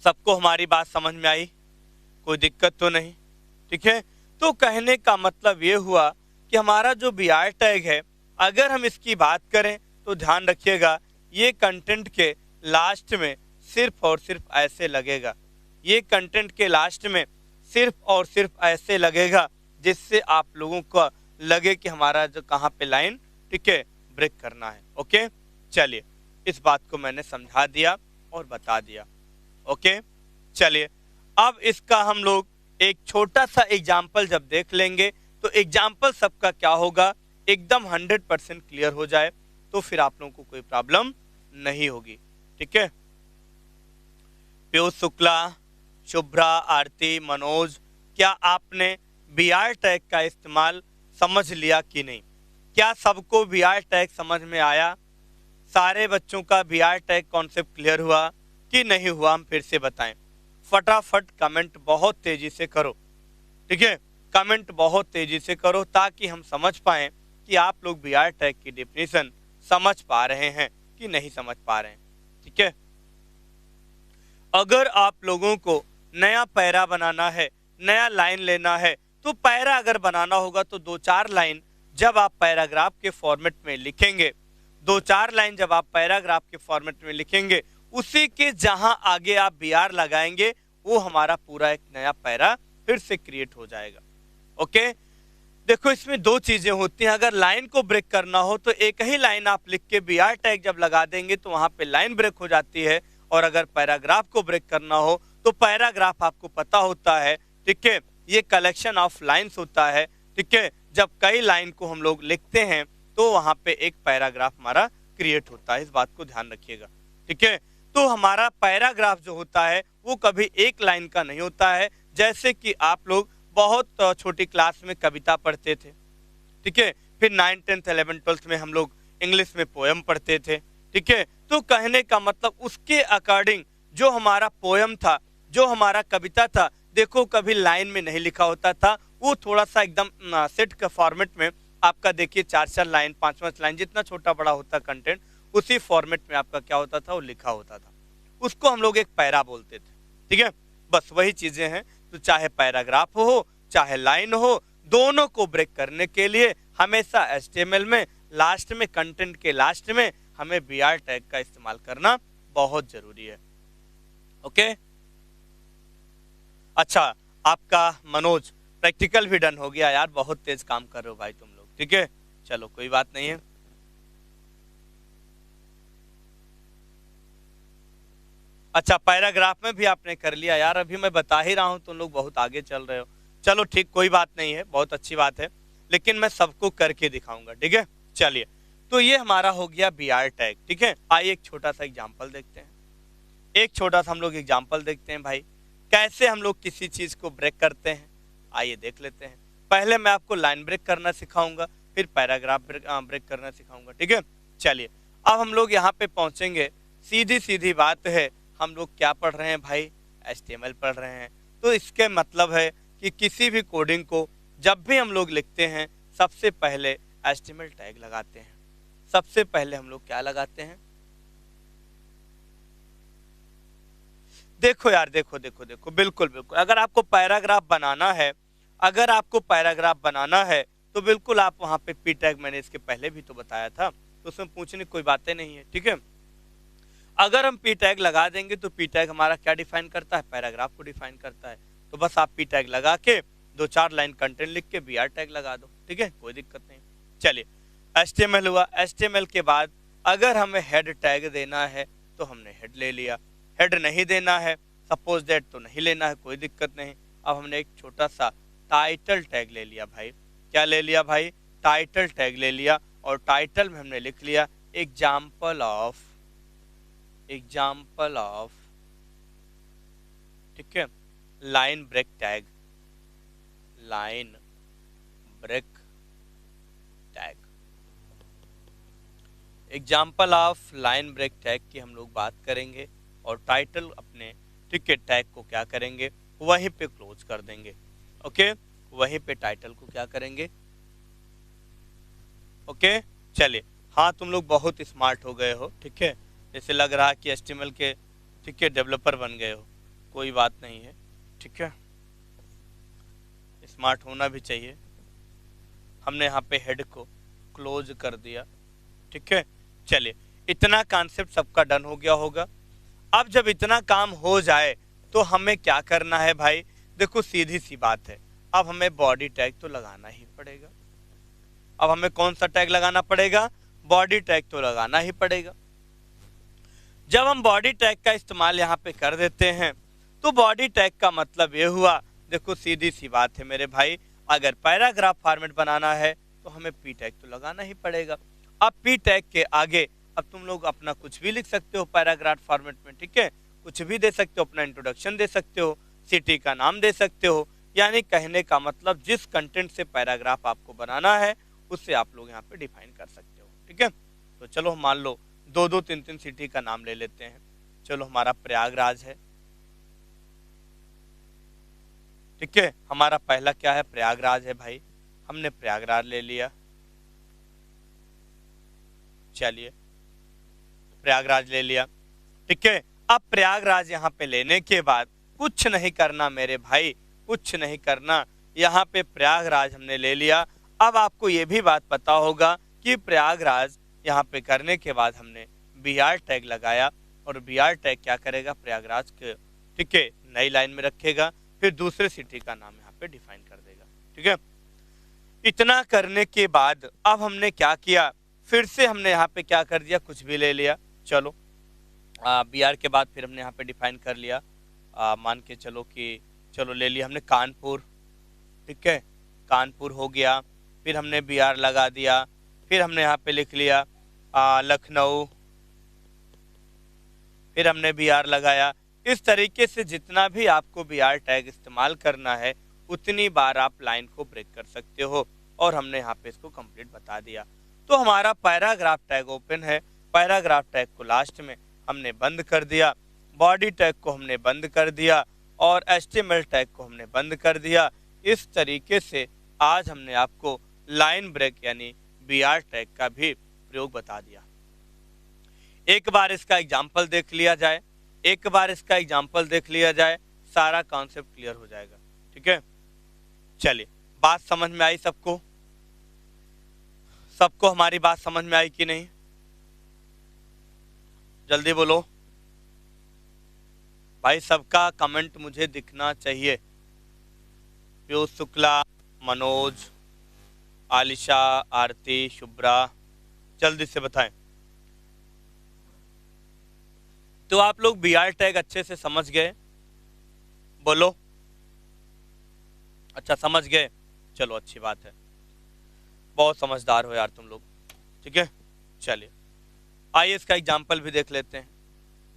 सबको हमारी बात समझ में आई, कोई दिक्कत तो नहीं? ठीक है, तो कहने का मतलब ये हुआ कि हमारा जो बी आर टैग है, अगर हम इसकी बात करें तो ध्यान रखिएगा ये कंटेंट के लास्ट में सिर्फ और सिर्फ ऐसे लगेगा, ये कंटेंट के लास्ट में सिर्फ और सिर्फ ऐसे लगेगा जिससे आप लोगों को लगे कि हमारा जो कहाँ पे लाइन, ठीक है, ब्रेक करना है। ओके, चलिए इस बात को मैंने समझा दिया और बता दिया। ओके, चलिए अब इसका हम लोग एक छोटा सा एग्जाम्पल जब देख लेंगे तो एग्जाम्पल सबका क्या होगा एकदम 100% क्लियर हो जाए तो फिर आप लोगों को कोई प्रॉब्लम नहीं होगी। ठीक है, पीयूष शुक्ला, शुभ्रा, आरती, मनोज, क्या आपने बी आर टैग का इस्तेमाल समझ लिया कि नहीं? क्या सबको बी आर टैग समझ में आया? सारे बच्चों का B R tag concept clear हुआ कि नहीं हुआ? हम फिर से बताएं, फटाफट कमेंट बहुत तेजी से करो। ठीक है, कमेंट बहुत तेजी से करो ताकि हम समझ पाएं कि आप लोग बी आर टैग की डेफिनेशन समझ पा रहे हैं कि नहीं समझ पा रहे हैं। ठीक है, अगर आप लोगों को नया पैरा बनाना है, नया लाइन लेना है, तो पैरा अगर बनाना होगा तो 2-4 लाइन जब आप पैराग्राफ के फॉर्मेट में लिखेंगे, 2-4 लाइन जब आप पैराग्राफ के फॉर्मेट में लिखेंगे, उसी के जहां आगे आप बी आर लगाएंगे वो हमारा पूरा एक नया पैरा फिर से क्रिएट हो जाएगा। ओके, देखो इसमें 2 चीजें होती हैं। अगर लाइन को ब्रेक करना हो तो एक ही लाइन आप लिख के बी आर टैग जब लगा देंगे तो वहां पे लाइन ब्रेक हो जाती है, और अगर पैराग्राफ को ब्रेक करना हो तो पैराग्राफ आपको पता होता है, ठीक है, ये कलेक्शन ऑफ लाइन्स होता है। ठीक है, जब कई लाइन को हम लोग लिखते हैं तो वहां पे एक पैराग्राफ हमारा क्रिएट होता है, इस बात को ध्यान रखिएगा। ठीक है, तो हमारा पैराग्राफ जो होता है वो कभी एक लाइन का नहीं होता है। जैसे कि आप लोग बहुत छोटी क्लास में कविता पढ़ते थे, ठीक है, फिर 9th 10th 11th 12th में हम लोग इंग्लिश में पोएम पढ़ते थे। ठीक है, तो कहने का मतलब उसके अकॉर्डिंग जो हमारा पोएम था, जो हमारा कविता था, देखो कभी लाइन में नहीं लिखा होता था, वो थोड़ा सा एकदम सेट का फॉर्मेट में आपका देखिए 4-4 लाइन 5-5 लाइन जितना छोटा बड़ा होता कंटेंट उसी फॉर्मेट में आपका क्या होता था, वो लिखा होता था, उसको हम लोग एक पैरा बोलते थे। ठीक है, बस वही चीजें हैं। तो चाहे पैराग्राफ हो चाहे लाइन हो, दोनों को ब्रेक करने के लिए हमेशा HTML में लास्ट में, कंटेंट के लास्ट में हमें बी आर टैग का इस्तेमाल करना बहुत जरूरी है। ओके, अच्छा आपका मनोज प्रैक्टिकल भी डन हो गया यार, बहुत तेज काम कर रहे हो भाई तुम लोग। ठीक है, चलो कोई बात नहीं है। अच्छा पैराग्राफ में भी आपने कर लिया यार, अभी मैं बता ही रहा हूं तुम लोग बहुत आगे चल रहे हो। चलो ठीक, कोई बात नहीं है, बहुत अच्छी बात है, लेकिन मैं सबको करके दिखाऊंगा। ठीक है, चलिए तो ये हमारा हो गया बी आर टैग। ठीक है, आइए एक छोटा सा एग्जाम्पल देखते हैं। एक छोटा सा हम लोग एग्जाम्पल देखते हैं भाई, कैसे हम लोग किसी चीज को ब्रेक करते हैं। आइए देख लेते हैं। पहले मैं आपको लाइन ब्रेक करना सिखाऊंगा, फिर पैराग्राफ ब्रेक करना सिखाऊंगा। ठीक है, चलिए अब हम लोग यहाँ पे पहुंचेंगे। सीधी सीधी बात है, हम लोग क्या पढ़ रहे हैं भाई, HTML पढ़ रहे हैं। तो इसके मतलब है कि किसी भी कोडिंग को जब भी हम लोग लिखते हैं, सबसे पहले HTML टैग लगाते हैं। सबसे पहले हम लोग क्या लगाते हैं, देखो यार, देखो देखो देखो, बिल्कुल बिल्कुल, अगर आपको पैराग्राफ बनाना है, अगर आपको पैराग्राफ बनाना है तो बिल्कुल आप वहां पे पी टैग, मैंने इसके पहले भी तो बताया था, तो उसमें पूछने की कोई बातें नहीं है। ठीक है, अगर हम पी टैग लगा देंगे तो पी टैग हमारा क्या डिफाइन करता है, पैराग्राफ को डिफाइन करता है। तो बस आप पी टैग लगा के 2-4 लाइन कंटेंट लिख के बी आर टैग लगा दो। ठीक है, कोई दिक्कत नहीं। चलिए HTML हुआ, HTML के बाद अगर हमें हेड टैग देना है तो हमने हेड ले लिया। हेड नहीं देना है सपोज दैट तो नहीं लेना है, कोई दिक्कत नहीं। अब हमने एक छोटा सा टाइटल टैग ले लिया भाई। क्या ले लिया भाई, टाइटल टैग ले लिया, और टाइटल में हमने लिख लिया एग्जाम्पल ऑफ, ठीक है, line break tag, line break tag, example of line break tag की हम लोग बात करेंगे। और टाइटल अपने टिकट टैग को क्या करेंगे, वहीं पे क्लोज कर देंगे। ओके, वहीं पे टाइटल को क्या करेंगे। ओके, चलिए, हाँ तुम लोग बहुत स्मार्ट हो गए हो। ठीक है, जैसे लग रहा है कि HTML के, ठीक है, डेवलपर बन गए हो। कोई बात नहीं है, ठीक है, स्मार्ट होना भी चाहिए। हमने यहाँ पे हेड को क्लोज कर दिया। ठीक है, चलिए, इतना कॉन्सेप्ट सबका डन हो गया होगा। अब जब इतना काम हो जाए तो हमें क्या करना है भाई, देखो सीधी सी बात है, अब हमें बॉडी टैग तो लगाना ही पड़ेगा। अब हमें कौन सा टैग लगाना पड़ेगा, बॉडी टैग तो लगाना ही पड़ेगा। जब हम बॉडी टैग का इस्तेमाल यहाँ पे कर देते हैं तो बॉडी टैग का मतलब ये हुआ, देखो सीधी सी बात है मेरे भाई, अगर पैराग्राफ फॉर्मेट बनाना है तो हमें पी टैग तो लगाना ही पड़ेगा। अब पी टैग के आगे अब तुम लोग अपना कुछ भी लिख सकते हो पैराग्राफ फॉर्मेट में। ठीक है, कुछ भी दे सकते हो, अपना इंट्रोडक्शन दे सकते हो, सिटी का नाम दे सकते हो, यानी कहने का मतलब जिस कंटेंट से पैराग्राफ आपको बनाना है उससे आप लोग यहाँ पे डिफाइन कर सकते हो। ठीक है, तो चलो मान लो 2-2, 3-3 सिटी का नाम ले लेते हैं। चलो हमारा प्रयागराज है। ठीक है, हमारा पहला क्या है, प्रयागराज है भाई, हमने प्रयागराज ले लिया। चलिए प्रयागराज ले लिया। ठीक है, अब प्रयागराज यहाँ पे लेने के बाद कुछ नहीं करना मेरे भाई, कुछ नहीं करना, यहाँ पे प्रयागराज हमने ले लिया। अब आपको ये भी बात पता होगा कि प्रयागराज यहाँ पे करने के बाद हमने बी आर टैग लगाया, और बी आर टैग क्या करेगा, प्रयागराज के, ठीक है, नई लाइन में रखेगा, फिर दूसरे सिटी का नाम यहाँ पे डिफाइन कर देगा। ठीक है, इतना करने के बाद अब हमने क्या किया, फिर से हमने यहाँ पे क्या कर दिया, कुछ भी ले लिया। चलो बी आर के बाद फिर हमने यहाँ पे डिफाइन कर लिया, मान के चलो कि चलो ले लिया हमने कानपुर। ठीक है, कानपुर हो गया, फिर हमने बी आर लगा दिया, फिर हमने यहाँ पे लिख लिया लखनऊ, फिर हमने बी आर लगाया। इस तरीके से जितना भी आपको बी आर टैग इस्तेमाल करना है उतनी बार आप लाइन को ब्रेक कर सकते हो, और हमने यहाँ पे इसको कंप्लीट बता दिया। तो हमारा पैराग्राफ टैग ओपन है, पैराग्राफ टैग को लास्ट में हमने बंद कर दिया, बॉडी टैग को हमने बंद कर दिया, और HTML टैग को हमने बंद कर दिया। इस तरीके से आज हमने आपको लाइन ब्रेक यानी बी आर टैग का भी प्रयोग बता दिया। एक बार इसका एग्जाम्पल देख लिया जाए, एक बार इसका एग्जाम्पल देख लिया जाए, सारा कॉन्सेप्ट क्लियर हो जाएगा। ठीक है, चलिए, बात समझ में आई सबको, सबको हमारी बात समझ में आई कि नहीं, जल्दी बोलो भाई, सबका कमेंट मुझे दिखना चाहिए। पीयूष शुक्ला, मनोज, आलिशा, आरती, शुभ्रा, जल्दी से बताएं। तो आप लोग बी आर टैग अच्छे से समझ गए, बोलो, अच्छा समझ गए, चलो अच्छी बात है, बहुत समझदार हो यार तुम लोग। ठीक है, चलिए आइए इसका एग्जाम्पल भी देख लेते हैं,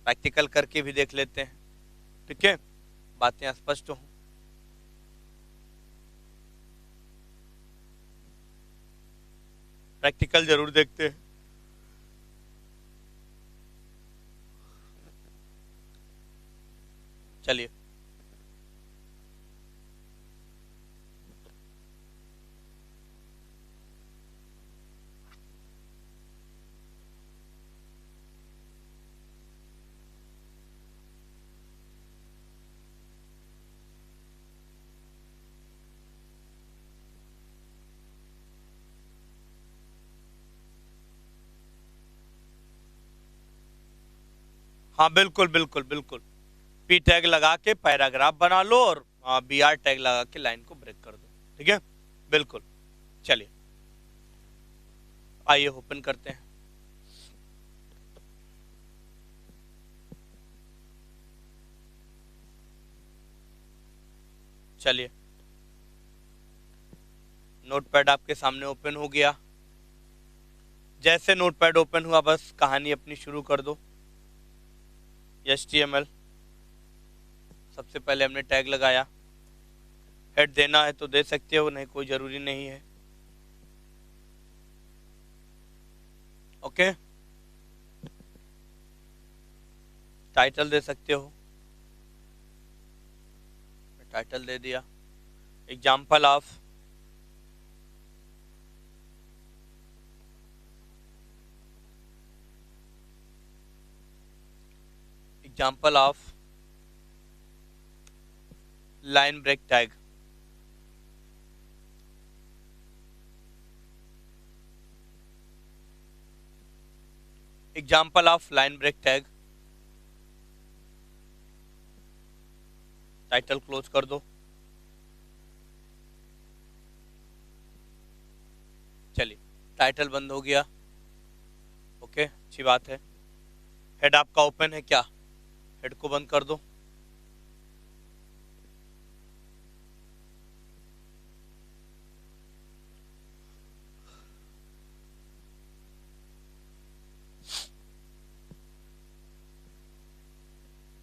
प्रैक्टिकल करके भी देख लेते हैं, ठीक है, बातें स्पष्ट हो। प्रैक्टिकल जरूर देखते हैं। चलिए हाँ बिल्कुल बिल्कुल बिल्कुल, पी टैग लगा के पैराग्राफ बना लो और बी आर टैग लगा के लाइन को ब्रेक कर दो, ठीक है, बिल्कुल। चलिए आइए ओपन करते हैं। चलिए नोटपैड आपके सामने ओपन हो गया। जैसे नोटपैड ओपन हुआ बस कहानी अपनी शुरू कर दो। HTML सबसे पहले हमने टैग लगाया, हेड देना है तो दे सकते हो, नहीं कोई जरूरी नहीं है। ओके, टाइटल दे सकते हो, टाइटल दे दिया, example of, example of line break tag, example of line break tag, title close कर दो। चलिए टाइटल बंद हो गया, ओके अच्छी बात है। हेड आपका ओपन है क्या, हेड को बंद कर दो।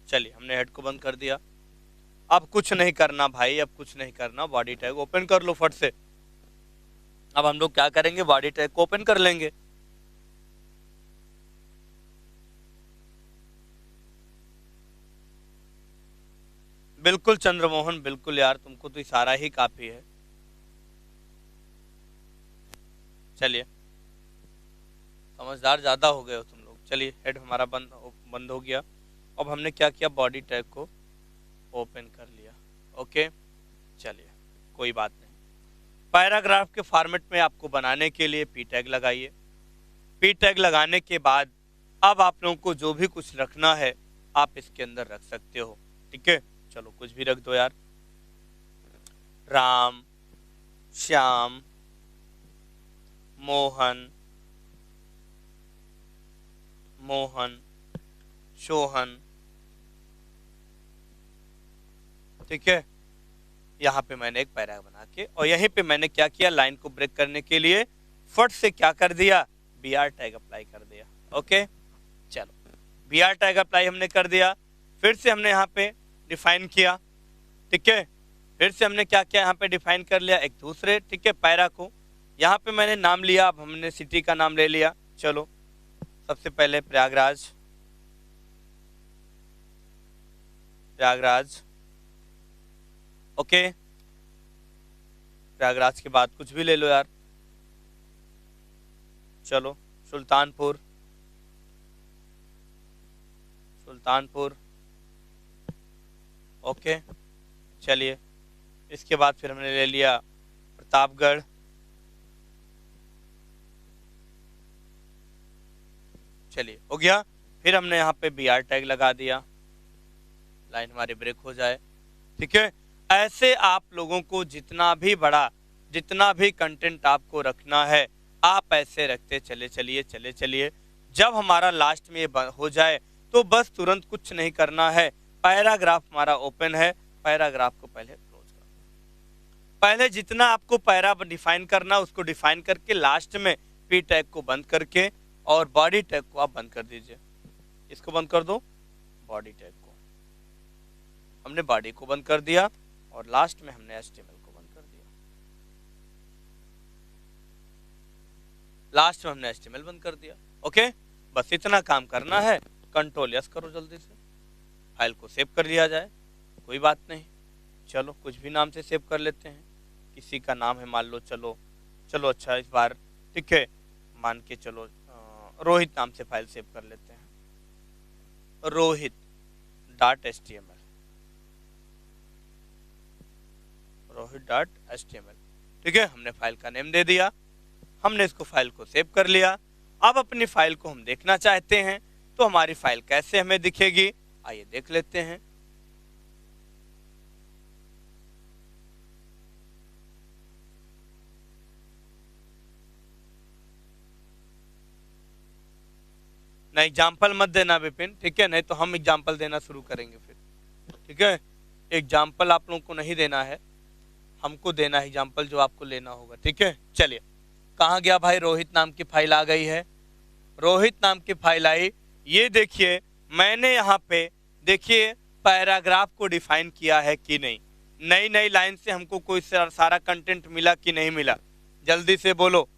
चलिए हमने हेड को बंद कर दिया। अब कुछ नहीं करना भाई, अब कुछ नहीं करना, बॉडी टैग ओपन कर लो फट से। अब हम लोग क्या करेंगे, बॉडी टैग को ओपन कर लेंगे। बिल्कुल चंद्रमोहन, बिल्कुल यार, तुमको तो इशारा ही काफी है। चलिए समझदार ज्यादा हो गए हो तुम लोग। चलिए हेड हमारा बंद हो गया। अब हमने क्या किया, बॉडी टैग को ओपन कर लिया। ओके चलिए कोई बात नहीं। पैराग्राफ के फॉर्मेट में आपको बनाने के लिए पी टैग लगाइए। पी टैग लगाने के बाद अब आप लोगों को जो भी कुछ रखना है आप इसके अंदर रख सकते हो, ठीक है। चलो कुछ भी रख दो यार, राम, श्याम, मोहन, मोहन, सोहन, ठीक है। यहाँ पे मैंने एक पैरा बना के और यहीं पे मैंने क्या किया, लाइन को ब्रेक करने के लिए फट से क्या कर दिया, बी आर टैग अप्लाई कर दिया। ओके चलो बी आर टैग अप्लाई हमने कर दिया। फिर से हमने यहाँ पे डिफाइन किया, ठीक है। फिर से हमने क्या किया, यहाँ पे डिफाइन कर लिया एक दूसरे, ठीक है, पैरा को। यहाँ पे मैंने नाम लिया, अब हमने सिटी का नाम ले लिया। चलो सबसे पहले प्रयागराज, प्रयागराज, ओके। प्रयागराज के बाद कुछ भी ले लो यार, चलो सुल्तानपुर, सुल्तानपुर, ओके। चलिए इसके बाद फिर हमने ले लिया प्रतापगढ़, चलिए हो गया। फिर हमने यहाँ पे बी आर टैग लगा दिया, लाइन हमारी ब्रेक हो जाए, ठीक है। ऐसे आप लोगों को जितना भी बड़ा, जितना भी कंटेंट आपको रखना है आप ऐसे रखते चले चलिए, चले चलिए। जब हमारा लास्ट में ये हो जाए तो बस तुरंत कुछ नहीं करना है। पैराग्राफ हमारा ओपन है, पैराग्राफ को पहले क्लोज कर दो। पहले जितना आपको पैरा डिफाइन करना उसको डिफाइन करके लास्ट में पी टैग को बंद करके और बॉडी टैग को आप बंद कर दीजिए। इसको बंद कर दो, बॉडी टैग को हमने बॉडी को बंद कर दिया और लास्ट में हमने HTML को बंद कर दिया। लास्ट में हमने HTML बंद कर दिया। ओके, बस इतना काम करना है। कंट्रोल एस करो, जल्दी से फाइल को सेव कर लिया जाए। कोई बात नहीं, चलो कुछ भी नाम से सेव कर लेते हैं। किसी का नाम है मान लो, चलो अच्छा इस बार ठीक है, मान के चलो रोहित नाम से फाइल सेव कर लेते हैं, rohit.html, rohit.html। ठीक है, हमने फाइल का नेम दे दिया, हमने इसको फाइल को सेव कर लिया। अब अपनी फाइल को हम देखना चाहते हैं, तो हमारी फाइल कैसे हमें दिखेगी, आइए देख लेते हैं। ना एग्जाम्पल मत देना विपिन, ठीक है, नहीं तो हम एग्जाम्पल देना शुरू करेंगे फिर। ठीक है, एग्जाम्पल आप लोगों को नहीं देना है, हमको देना है एग्जाम्पल जो आपको लेना होगा। ठीक है, चलिए कहाँ गया भाई, रोहित नाम की फाइल आ गई है। रोहित नाम की फाइल आई, ये देखिए मैंने यहाँ पे देखिए पैराग्राफ को डिफाइन किया है कि नहीं, नई लाइन से हमको कोई सारा कंटेंट मिला कि नहीं मिला, जल्दी से बोलो।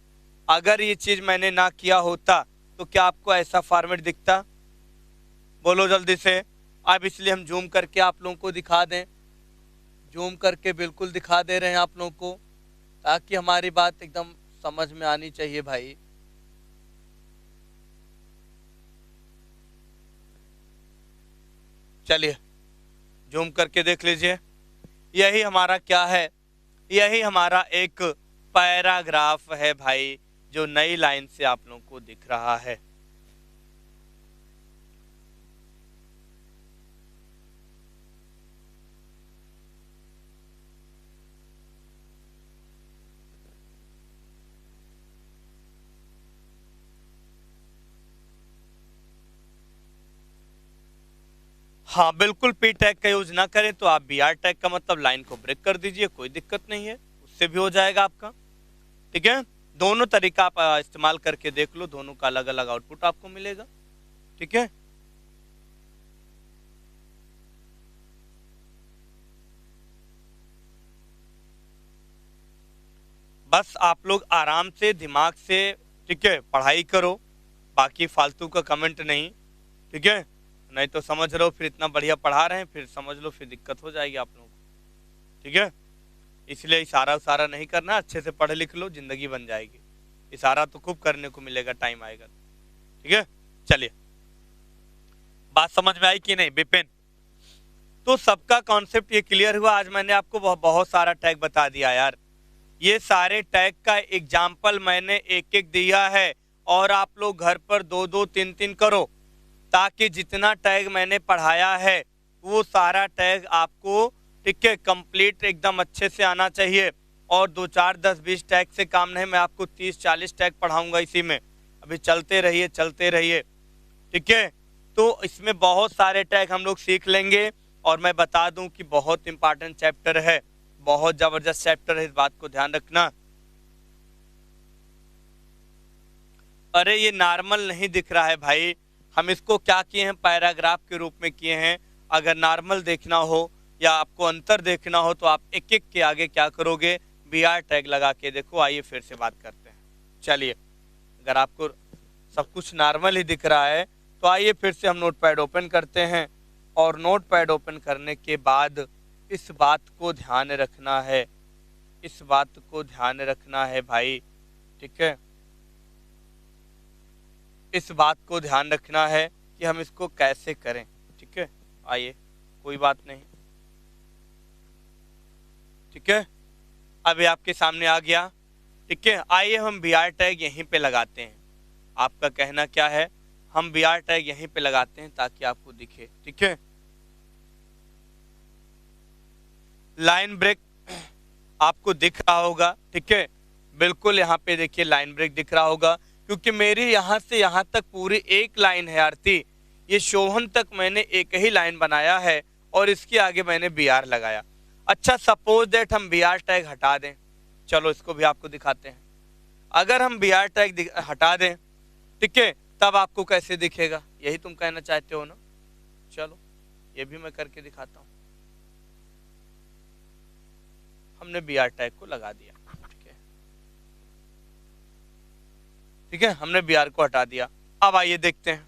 अगर ये चीज मैंने ना किया होता तो क्या आपको ऐसा फॉर्मेट दिखता, बोलो जल्दी से। अब इसलिए हम जूम करके आप लोगों को दिखा दें, जूम करके बिल्कुल दिखा दे रहे हैं आप लोगों को, ताकि हमारी बात एकदम समझ में आनी चाहिए भाई। चलिए जूम करके देख लीजिए, यही हमारा क्या है, यही हमारा एक पैराग्राफ है भाई, जो नई लाइन से आप लोगों को दिख रहा है। हाँ बिल्कुल, पी टैग का यूज ना करें तो आप बी आर टैग का मतलब लाइन को ब्रेक कर दीजिए, कोई दिक्कत नहीं है, उससे भी हो जाएगा आपका। ठीक है, दोनों तरीका आप इस्तेमाल करके देख लो, दोनों का अलग अलग आउटपुट आपको मिलेगा। ठीक है, बस आप लोग आराम से दिमाग से ठीक है पढ़ाई करो, बाकी फालतू का कमेंट नहीं। ठीक है, नहीं तो समझ रहे हो फिर इतना बढ़िया पढ़ा रहे हैं, फिर समझ लो फिर दिक्कत हो जाएगी आप लोगों को। ठीक है, इसलिए इशारा उसारा नहीं करना, अच्छे से पढ़ लिख लो, जिंदगी बन जाएगी। इशारा तो खूब करने को मिलेगा, टाइम आएगा। ठीक है, चलिए बात समझ में आई कि नहीं विपिन? तो सबका कॉन्सेप्ट ये क्लियर हुआ। आज मैंने आपको बहुत सारा टैग बता दिया यार, ये सारे टैग का एग्जाम्पल मैंने एक एक दिया है, और आप लोग घर पर 2-2 3-3 करो, ताकि जितना टैग मैंने पढ़ाया है वो सारा टैग आपको ठीक है कंप्लीट एकदम अच्छे से आना चाहिए। और 2 4 10 20 टैग से काम नहीं, मैं आपको 30 40 टैग पढ़ाऊंगा इसी में, अभी चलते रहिए चलते रहिए। ठीक है, तो इसमें बहुत सारे टैग हम लोग सीख लेंगे, और मैं बता दूं कि बहुत इंपॉर्टेंट चैप्टर है, बहुत जबरदस्त चैप्टर है, इस बात को ध्यान रखना। अरे ये नॉर्मल नहीं दिख रहा है भाई, हम इसको क्या किए हैं, पैराग्राफ के रूप में किए हैं। अगर नॉर्मल देखना हो या आपको अंतर देखना हो तो आप एक एक के आगे क्या करोगे, बी आर टैग लगा के देखो। आइए फिर से बात करते हैं। चलिए, अगर आपको सब कुछ नॉर्मल ही दिख रहा है तो आइए फिर से हम नोटपैड ओपन करते हैं, और नोटपैड ओपन करने के बाद इस बात को ध्यान रखना है, इस बात को ध्यान रखना है भाई। ठीक है, इस बात को ध्यान रखना है कि हम इसको कैसे करें। ठीक है, आइए कोई बात नहीं। ठीक है, अभी आपके सामने आ गया। ठीक है, आइए हम बी आर टैग यहीं पे लगाते हैं। आपका कहना क्या है, हम बी आर टैग यहीं पे लगाते हैं ताकि आपको दिखे। ठीक है, लाइन ब्रेक आपको दिख रहा होगा। ठीक है, बिल्कुल यहाँ पे देखिए लाइन ब्रेक दिख रहा होगा, क्योंकि मेरी यहाँ से यहाँ तक पूरी एक लाइन है आरती, ये शोभन तक मैंने एक ही लाइन बनाया है, और इसके आगे मैंने बी आर लगाया। अच्छा, सपोज दैट हम बी आर टैग हटा दें, चलो इसको भी आपको दिखाते हैं। अगर हम बी आर टैग हटा दें ठीक है, तब आपको कैसे दिखेगा, यही तुम कहना चाहते हो ना। चलो ये भी मैं करके दिखाता हूं। हमने बी आर टैग को लगा दिया, ठीक है, हमने बी आर को हटा दिया। अब आइए देखते हैं,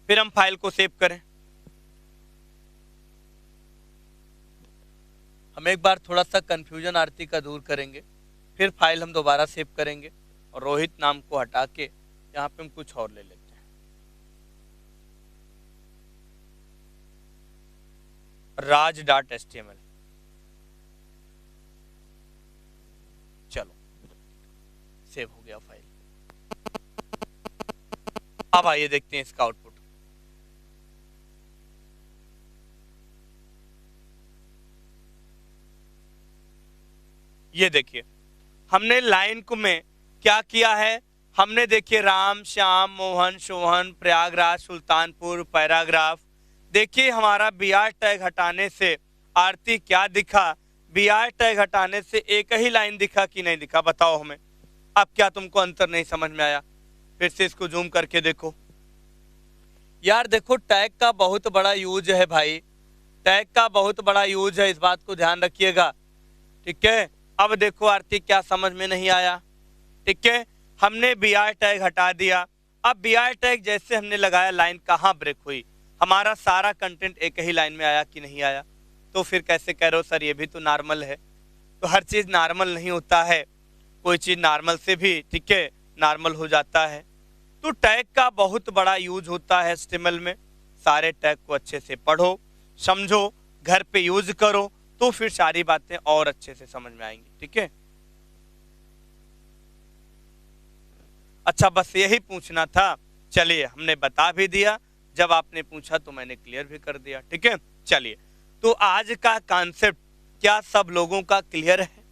फिर हम फाइल को सेव करें। हम एक बार थोड़ा सा कंफ्यूजन आरती का दूर करेंगे, फिर फाइल हम दोबारा सेव करेंगे और रोहित नाम को हटा के यहाँ पे हम कुछ और ले लेते हैं, raj.html। चलो सेव हो गया फाइल। अब आइए देखते हैं इसका आउटपुट। ये देखिए, हमने लाइन को में क्या किया है, हमने देखिए राम, श्याम, मोहन, सोहन, प्रयागराज, सुल्तानपुर, पैराग्राफ। देखिए हमारा बी आर टैग हटाने से आरती क्या दिखा, बी आर टैग हटाने से एक ही लाइन दिखा कि नहीं दिखा, बताओ हमें। अब क्या तुमको अंतर नहीं समझ में आया? फिर से इसको जूम करके देखो यार। देखो टैग का बहुत बड़ा यूज है भाई, टैग का बहुत बड़ा यूज है, इस बात को ध्यान रखिएगा, ठीक है। अब देखो आरती क्या समझ में नहीं आया, ठीक है। हमने बी आर टैग हटा दिया, अब बी आर टैग जैसे हमने लगाया लाइन कहाँ ब्रेक हुई, हमारा सारा कंटेंट एक ही लाइन में आया कि नहीं आया। तो फिर कैसे कह रहे हो सर ये भी तो नॉर्मल है? तो हर चीज नॉर्मल नहीं होता है, कोई चीज नॉर्मल से भी, ठीक है, नॉर्मल हो जाता है। तो टैग का बहुत बड़ा यूज होता है HTML में। सारे टैग को अच्छे से पढ़ो, समझो, घर पे यूज करो, तो फिर सारी बातें और अच्छे से समझ में आएंगी, ठीक है। अच्छा बस यही पूछना था, चलिए हमने बता भी दिया, जब आपने पूछा तो मैंने क्लियर भी कर दिया, ठीक है। चलिए तो आज का कॉन्सेप्ट क्या सब लोगों का क्लियर है?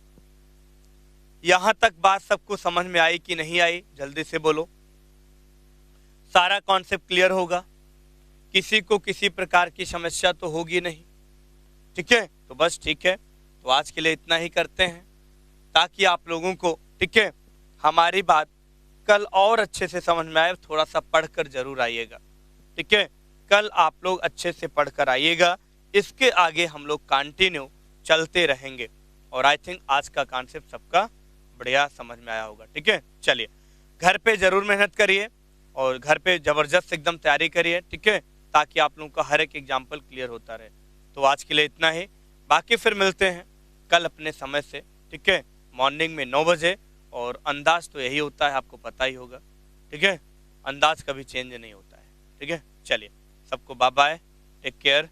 यहां तक बात सबको समझ में आई कि नहीं आई, जल्दी से बोलो। सारा कॉन्सेप्ट क्लियर होगा, किसी को किसी प्रकार की समस्या तो होगी नहीं, ठीक है। तो बस ठीक है, तो आज के लिए इतना ही करते हैं, ताकि आप लोगों को, ठीक है, हमारी बात कल और अच्छे से समझ में आए। थोड़ा सा पढ़कर जरूर आइएगा, ठीक है, कल आप लोग अच्छे से पढ़कर आइएगा। इसके आगे हम लोग कंटिन्यू चलते रहेंगे, और आई थिंक आज का कॉन्सेप्ट सबका बढ़िया समझ में आया होगा, ठीक है। चलिए घर पे जरूर मेहनत करिए, और घर पे जबरदस्त एकदम तैयारी करिए, ठीक है, ताकि आप लोगों का हर एक एग्जाम्पल क्लियर होता रहे। तो आज के लिए इतना ही, बाकी फिर मिलते हैं कल अपने समय से, ठीक है, मॉर्निंग में 9 बजे। और अंदाज तो यही होता है, आपको पता ही होगा, ठीक है, अंदाज कभी चेंज नहीं होता है, ठीक है। चलिए सबको बाय बाय, टेक केयर।